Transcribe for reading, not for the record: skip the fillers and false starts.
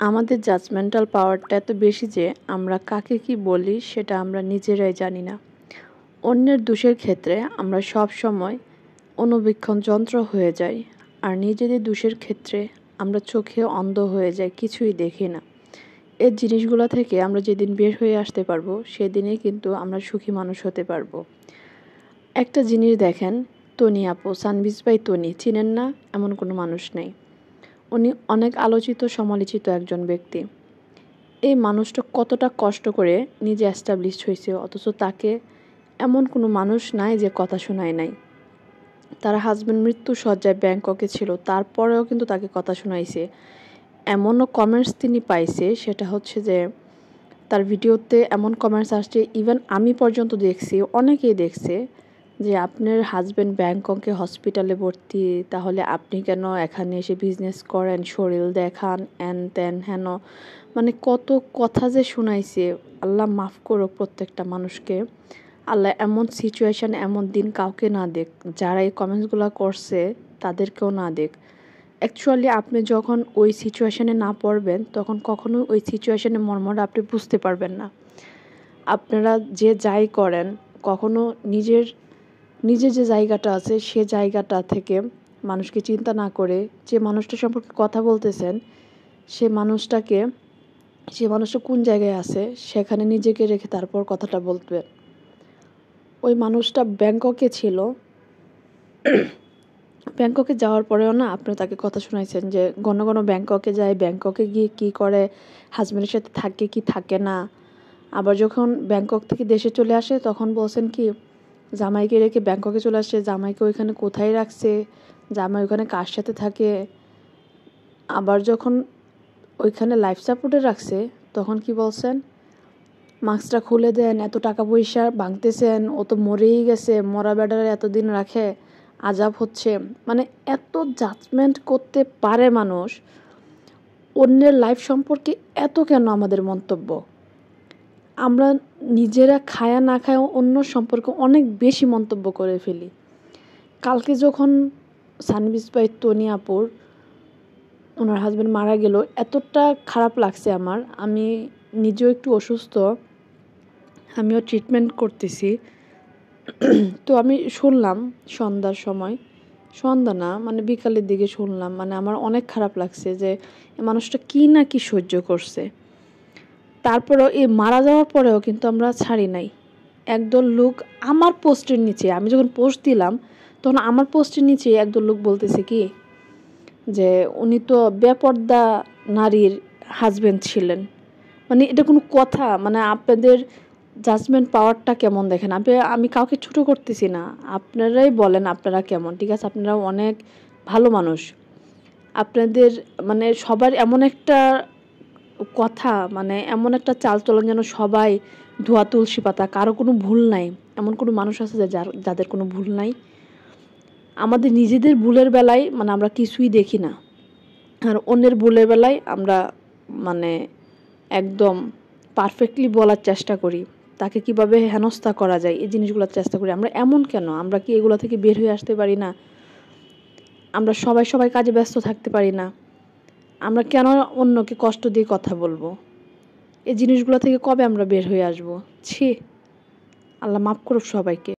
আমাদের জাজমেন্টাল পাওয়ারটা এত বেশি যে আমরা কাকে কি বলি সেটা আমরা নিজেরাই জানি না। অন্যের দোষের ক্ষেত্রে আমরা সব সময় অনুবীক্ষণ যন্ত্র হয়ে যাই, আর নিজেদের দোষের ক্ষেত্রে আমরা চোখে অন্ধ হয়ে যাই, কিছুই দেখি না। এই জিনিসগুলো থেকে আমরা যেদিন বের হয়ে আসতে পারবো সেদিনই কিন্তু আমরা সুখী মানুষ হতে পারবো। একটা জিনিস দেখেন, তনি আপু, সানভিজ বাই তনি চিনেন না এমন কোনো মানুষ নেই। উনি অনেক আলোচিত সমালোচিত একজন ব্যক্তি। এই মানুষটা কতটা কষ্ট করে নিজে এস্টাবলিশ হয়েছে, অথচ তাকে এমন কোনো মানুষ নাই যে কথা শোনায় নাই। তার হাজব্যান্ড মৃত্যু শয্যায় ব্যাংককে ছিল, তারপরেও কিন্তু তাকে কথা শোনাইছে। এমনও কমেন্টস তিনি পাইছে, সেটা হচ্ছে যে তার ভিডিওতে এমন কমেন্টস আসছে, ইভেন আমি পর্যন্ত দেখছি, অনেকেই দেখছে, যে আপনার হাজব্যান্ড ব্যাংককে হসপিটালে ভর্তি, তাহলে আপনি কেন এখানে এসে বিজনেস করেন, শরীর দেখান, এন তেন হেন, মানে কত কথা যে শুনাইছে। আল্লাহ মাফ করো প্রত্যেকটা মানুষকে, আল্লাহ এমন সিচুয়েশান এমন দিন কাউকে না দেখ, যারা এই কমেন্টসগুলো করছে তাদেরকেও না দেখ। অ্যাকচুয়ালি আপনি যখন ওই সিচুয়েশানে না পড়বেন তখন কখনোই ওই সিচুয়েশানের মর্মটা আপনি বুঝতে পারবেন না। আপনারা যে যাই করেন, কখনো নিজের যে জায়গাটা আছে সে জায়গাটা থেকে মানুষকে চিন্তা না করে, যে মানুষটা সম্পর্কে কথা বলতেছেন সে মানুষটা কোন জায়গায় আছে সেখানে নিজেকে রেখে তারপর কথাটা বলবেন। ওই মানুষটা ব্যাংককে ছিল, ব্যাংককে যাওয়ার পরেও না আপনি তাকে কথা শোনাইছেন যে ঘন ঘন ব্যাংককে যায়, ব্যাংককে গিয়ে কী করে, হাজব্যান্ডের সাথে থাকে কি থাকে না। আবার যখন ব্যাংকক থেকে দেশে চলে আসে তখন বলছেন কি জামাইকে রেখে ব্যাংককে চলে আসে, জামাইকে ওইখানে কোথায় রাখছে, জামাই ওইখানে কার সাথে থাকে। আবার যখন ওইখানে লাইফ সাপোর্টে রাখছে তখন কি বলছেন, মাস্কটা খুলে দেন, এত টাকা পয়সা ভাঙতেছেন, ও তো মরেই গেছে, মরা বেডারে এতদিন রাখে, আজাব হচ্ছে। মানে এত জাজমেন্ট করতে পারে মানুষ, অন্যের লাইফ সম্পর্কে এত কেন আমাদের মন্তব্য? আমরা নিজেরা খায়া না খায়া অন্য সম্পর্কে অনেক বেশি মন্তব্য করে ফেলি। কালকে যখন সানভিজ বাই তনি আপুর ওনার হাজব্যান্ড মারা গেল, এতটা খারাপ লাগছে আমার। আমি নিজেও একটু অসুস্থ, আমিও ট্রিটমেন্ট করতেছি। তো আমি শুনলাম সন্ধ্যার সময়, সন্ধ্যা না মানে বিকালের দিকে শুনলাম, মানে আমার অনেক খারাপ লাগছে যে মানুষটা কি না কি সহ্য করছে। তারপরেও এই মারা যাওয়ার পরেও কিন্তু আমরা ছাড়ি নাই। একদল লোক আমার পোস্টের নিচে, আমি যখন পোস্ট দিলাম তখন আমার পোস্টের নিচে একদল লোক বলতেছে কি যে উনি তো বেপর্দা নারীর হাজব্যান্ড ছিলেন। মানে এটা কোনো কথা? মানে আপনাদের জাজমেন্ট পাওয়ারটা কেমন দেখেন। আমি কাউকে ছোট করতেছি না, আপনারাই বলেন আপনারা কেমন। ঠিক আছে, আপনারাও অনেক ভালো মানুষ, আপনাদের মানে সবার এমন একটা কথা, মানে এমন একটা চালচলন যেন সবাই ধোয়া তুলসী পাতা, কারো কোনো ভুল নাই। এমন কোনো মানুষ আছে যাদের কোনো ভুল নাই? আমাদের নিজেদের ভুলের বেলায় মানে আমরা কিছুই দেখি না, আর অন্যের ভুলের বেলায় আমরা মানে একদম পারফেক্টলি বলার চেষ্টা করি, তাকে কিভাবে হেনস্থা করা যায় এই জিনিসগুলোর চেষ্টা করি। আমরা এমন কেন? আমরা কি এগুলো থেকে বের হয়ে আসতে পারি না? আমরা সবাই কাজে ব্যস্ত থাকতে পারি না? আমরা কেন অন্যকে কষ্ট দিয়ে কথা বলবো? এই জিনিসগুলো থেকে কবে আমরা বের হয়ে আসবো? ছি, আল্লাহ মাফ করুক সবাইকে।